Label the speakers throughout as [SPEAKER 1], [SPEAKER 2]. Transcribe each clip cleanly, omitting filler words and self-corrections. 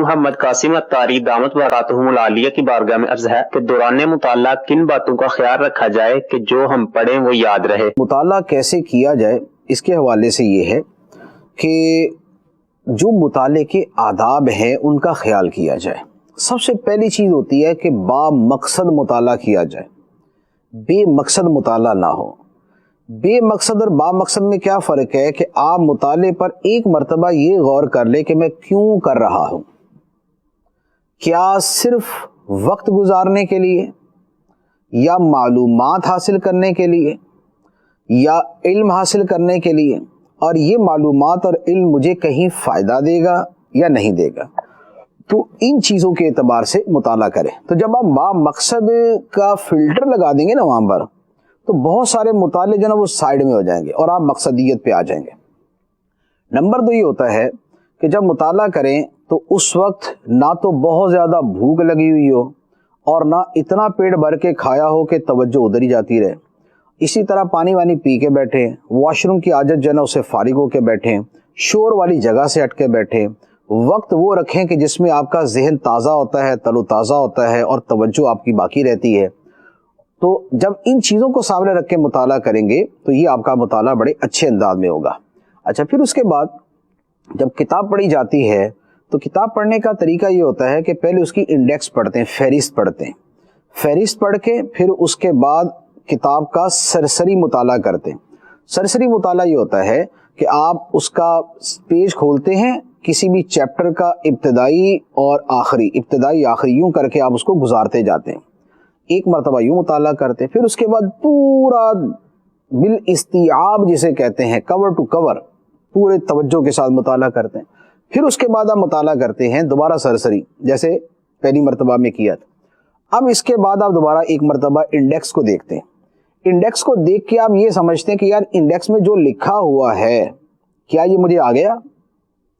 [SPEAKER 1] محمد قاسم اتاری دامت برکاتہم العالیہ کی بارگاہ میں عرض ہے کہ دوران مطالعہ کن باتوں کا خیال رکھا جائے کہ جو ہم پڑھیں وہ یاد رہے۔
[SPEAKER 2] مطالعہ کیسے کیا جائے اس کے حوالے سے یہ ہے کہ جو مطالعے کے آداب ہیں ان کا خیال کیا جائے۔ سب سے پہلی چیز ہوتی ہے کہ با مقصد مطالعہ کیا جائے، بے مقصد مطالعہ نہ ہو۔ بے مقصد اور با مقصد میں کیا فرق ہے کہ آپ مطالعے پر ایک مرتبہ یہ غور کر لیں کہ میں کیوں کر رہا ہوں، کیا صرف وقت گزارنے کے لیے یا معلومات حاصل کرنے کے لیے یا علم حاصل کرنے کے لیے، اور یہ معلومات اور علم مجھے کہیں فائدہ دے گا یا نہیں دے گا۔ تو ان چیزوں کے اعتبار سے مطالعہ کریں۔ تو جب آپ با مقصد کا فلٹر لگا دیں گے نا وہاں پر، تو بہت سارے مطالعے جو نا وہ سائیڈ میں ہو جائیں گے اور آپ مقصدیت پہ آ جائیں گے۔ نمبر 2 یہ ہوتا ہے کہ جب مطالعہ کریں تو اس وقت نہ تو بہت زیادہ بھوک لگی ہوئی ہو اور نہ اتنا پیٹ بھر کے کھایا ہو کہ توجہ ادھر ہی جاتی رہے۔ اسی طرح پانی وانی پی کے بیٹھیں، واش روم کی عادت جو ہے نا اسے فارغ ہو کے بیٹھیں، شور والی جگہ سے ہٹ کے بیٹھیں، وقت وہ رکھیں کہ جس میں آپ کا ذہن تازہ ہوتا ہے، تر و تازہ ہوتا ہے اور توجہ آپ کی باقی رہتی ہے۔ تو جب ان چیزوں کو سامنے رکھ کے مطالعہ کریں گے تو یہ آپ کا مطالعہ بڑے اچھے انداز میں ہوگا۔ اچھا، پھر اس کے بعد جب کتاب پڑھی جاتی ہے تو کتاب پڑھنے کا طریقہ یہ ہوتا ہے کہ پہلے اس کی انڈیکس پڑھتے ہیں، فہرست پڑھتے ہیں، فہرست پڑھ کے پھر اس کے بعد کتاب کا سرسری مطالعہ کرتے ہیں۔ سرسری مطالعہ یہ ہوتا ہے کہ آپ اس کا پیج کھولتے ہیں، کسی بھی چیپٹر کا ابتدائی اور آخری، ابتدائی آخری یوں کر کے آپ اس کو گزارتے جاتے ہیں، ایک مرتبہ یوں مطالعہ کرتے ہیں، پھر اس کے بعد پورا بالاستیعاب جسے کہتے ہیں، کور ٹو کور، پورے توجہ کے ساتھ مطالعہ کرتے ہیں۔ پھر اس کے بعد آپ مطالعہ کرتے ہیں دوبارہ سرسری، جیسے پہلی مرتبہ میں کیا تھا۔ اب اس کے بعد آپ دوبارہ ایک مرتبہ انڈیکس کو دیکھتے ہیں۔ انڈیکس کو دیکھ کے آپ یہ سمجھتے ہیں کہ یار انڈیکس میں جو لکھا ہوا ہے کیا یہ مجھے آ گیا،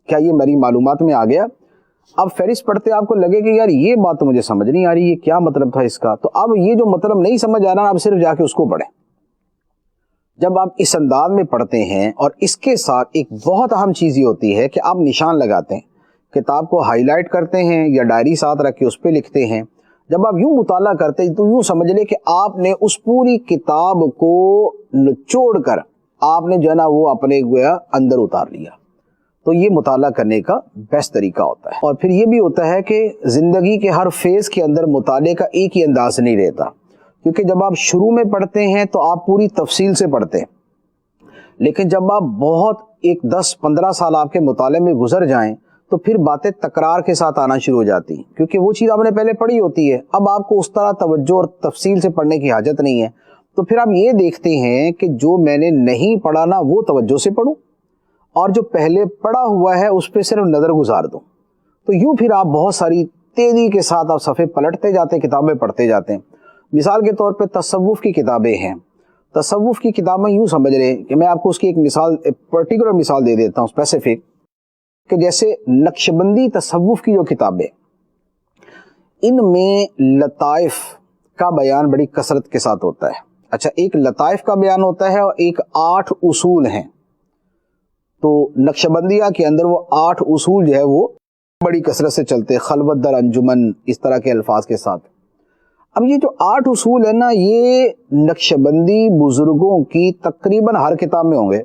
[SPEAKER 2] کیا یہ میری معلومات میں آ گیا۔ اب فہرست پڑھتے آپ کو لگے کہ یار یہ بات تو مجھے سمجھ نہیں آ رہی، یہ کیا مطلب تھا اس کا، تو اب یہ جو مطلب نہیں سمجھ آ رہا آپ صرف جا کے اس کو پڑھیں۔ جب آپ اس انداز میں پڑھتے ہیں، اور اس کے ساتھ ایک بہت اہم چیز یہ ہوتی ہے کہ آپ نشان لگاتے ہیں، کتاب کو ہائی لائٹ کرتے ہیں یا ڈائری ساتھ رکھ کے اس پہ لکھتے ہیں۔ جب آپ یوں مطالعہ کرتے ہیں تو یوں سمجھ لیں کہ آپ نے اس پوری کتاب کو نچوڑ کر آپ نے جو ہے نا وہ اپنے اندر اتار لیا۔ تو یہ مطالعہ کرنے کا بیسٹ طریقہ ہوتا ہے۔ اور پھر یہ بھی ہوتا ہے کہ زندگی کے ہر فیز کے اندر مطالعے کا ایک ہی انداز نہیں رہتا، کیونکہ جب آپ شروع میں پڑھتے ہیں تو آپ پوری تفصیل سے پڑھتے ہیں، لیکن جب آپ بہت 10-15 سال آپ کے مطالعے میں گزر جائیں تو پھر باتیں تکرار کے ساتھ آنا شروع ہو جاتی ہیں، کیونکہ وہ چیز آپ نے پہلے پڑھی ہوتی ہے، اب آپ کو اس طرح توجہ اور تفصیل سے پڑھنے کی حاجت نہیں ہے۔ تو پھر آپ یہ دیکھتے ہیں کہ جو میں نے نہیں پڑھا نا وہ توجہ سے پڑھوں، اور جو پہلے پڑھا ہوا ہے اس پہ صرف نظر گزار دوں۔ تو یوں پھر آپ بہت ساری تیزی کے ساتھ آپ صفحے پلٹتے جاتے ہیں، کتابیں پڑھتے جاتے ہیں۔ مثال کے طور پہ تصوف کی کتابیں ہیں، تصوف کی کتابیں یوں سمجھ رہے ہیں کہ میں آپ کو اس کی ایک مثال، پرٹیکولر مثال دے دیتا ہوں، اسپیسیفک، کہ جیسے نقشبندی تصوف کی جو کتابیں، ان میں لطائف کا بیان بڑی کثرت کے ساتھ ہوتا ہے۔ اچھا، ایک لطائف کا بیان ہوتا ہے اور ایک 8 اصول ہیں۔ تو نقشبندیہ کے اندر وہ 8 اصول جو ہے وہ بڑی کثرت سے چلتے ہیں، خلوت در انجمن، اس طرح کے الفاظ کے ساتھ۔ اب یہ جو 8 اصول ہیں نا، یہ نقشبندی بزرگوں کی تقریباً ہر کتاب میں ہوں گے،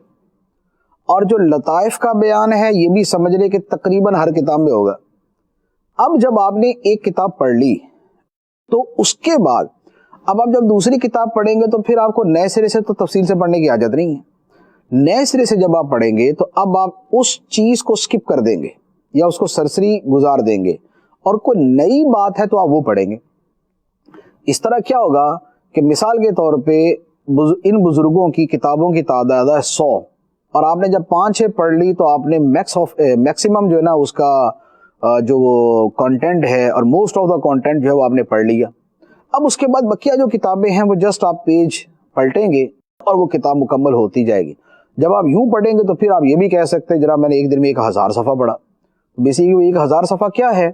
[SPEAKER 2] اور جو لطائف کا بیان ہے یہ بھی سمجھ لے کہ تقریباً ہر کتاب میں ہوگا۔ اب جب آپ نے ایک کتاب پڑھ لی تو اس کے بعد اب آپ جب دوسری کتاب پڑھیں گے تو پھر آپ کو نئے سرے سے تو تفصیل سے پڑھنے کی حاجت نہیں ہے۔ نئے سرے سے جب آپ پڑھیں گے تو اب آپ اس چیز کو سکپ کر دیں گے یا اس کو سرسری گزار دیں گے، اور کوئی نئی بات ہے تو آپ وہ پڑھیں گے۔ اس طرح کیا ہوگا کہ مثال کے طور پہ ان بزرگوں کی کتابوں کی تعداد ہے 100، اور آپ نے جب 5-6 پڑھ لی تو آپ نے میکسیمم جو ہے نا اس کا جو کنٹینٹ ہے اور موسٹ آف دا کنٹینٹ جو ہے وہ آپ نے پڑھ لیا۔ اب اس کے بعد بقیہ جو کتابیں ہیں وہ جسٹ آپ پیج پلٹیں گے اور وہ کتاب مکمل ہوتی جائے گی۔ جب آپ یوں پڑھیں گے تو پھر آپ یہ بھی کہہ سکتے ہیں جناب میں نے ایک دن میں 1000 صفحہ پڑھا۔ بیسیکلی وہ 1000 صفحہ کیا ہے؟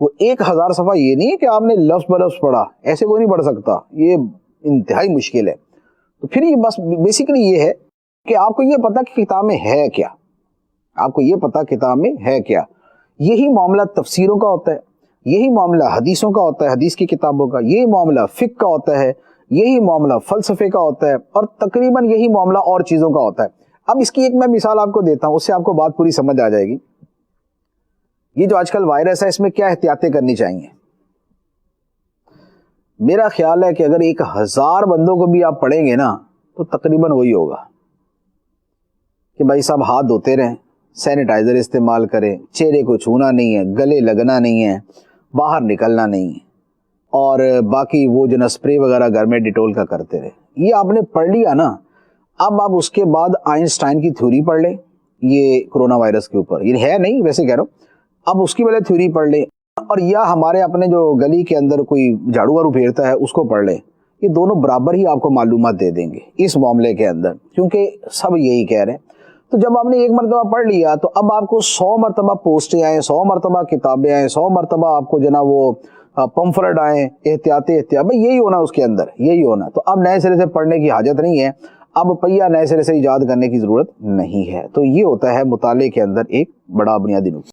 [SPEAKER 2] وہ 1000 صفحہ یہ نہیں ہے کہ آپ نے لفظ بلفظ پڑھا، ایسے کوئی نہیں پڑھ سکتا، یہ انتہائی مشکل ہے۔ تو پھر یہ بس بیسیکلی یہ ہے کہ آپ کو یہ پتا کہ کتاب میں ہے کیا، آپ کو یہ پتا کتاب میں ہے کیا۔ یہی معاملہ تفسیروں کا ہوتا ہے، یہی معاملہ حدیثوں کا ہوتا ہے، حدیث کی کتابوں کا، یہی معاملہ فقہ کا ہوتا ہے، یہی معاملہ فلسفے کا ہوتا ہے، اور تقریباً یہی معاملہ اور چیزوں کا ہوتا ہے۔ اب اس کی ایک میں مثال آپ کو دیتا ہوں، اس سے آپ کو بات پوری سمجھ آ جائے گی۔ یہ جو آج کل وائرس ہے، اس میں کیا احتیاطیں کرنی چاہیے؟ میرا خیال ہے کہ اگر 1000 بندوں کو بھی آپ پڑھیں گے نا تو تقریباً وہی ہوگا کہ بھائی صاحب ہاتھ دھوتے رہیں، سینیٹائزر استعمال کریں، چہرے کو چھونا نہیں ہے، گلے لگنا نہیں ہے، باہر نکلنا نہیں ہے، اور باقی وہ جو نا سپرے وغیرہ گھر میں ڈیٹول کا کرتے رہے۔ یہ آپ نے پڑھ لیا نا، اب آپ اس کے بعد آئنسٹائن کی تھیوری پڑھ لیں یہ کرونا وائرس کے اوپر، یہ ہے نہیں ویسے کہہ رہا ہوں، اب اس کی پہلے تھیوری پڑھ لیں، اور یا ہمارے اپنے جو گلی کے اندر کوئی جھاڑو وارو پھیرتا ہے اس کو پڑھ لیں۔ یہ دونوں برابر ہی آپ کو معلومات دے دیں گے اس معاملے کے اندر، کیونکہ سب یہی کہہ رہے ہیں۔ تو جب آپ نے ایک مرتبہ پڑھ لیا تو اب آپ کو 100 مرتبہ پوسٹیں آئیں، 100 مرتبہ کتابیں آئیں، 100 مرتبہ آپ کو جناب وہ پمفلٹ آئیں، احتیاط بھائی یہی ہونا اس کے اندر، یہی ہونا۔ تو اب نئے سرے سے پڑھنے کی حاجت نہیں ہے، اب پہیا نئے سرے سے ایجاد کرنے کی ضرورت نہیں ہے۔ تو یہ ہوتا ہے مطالعے کے اندر ایک بڑا بنیادی نقطہ۔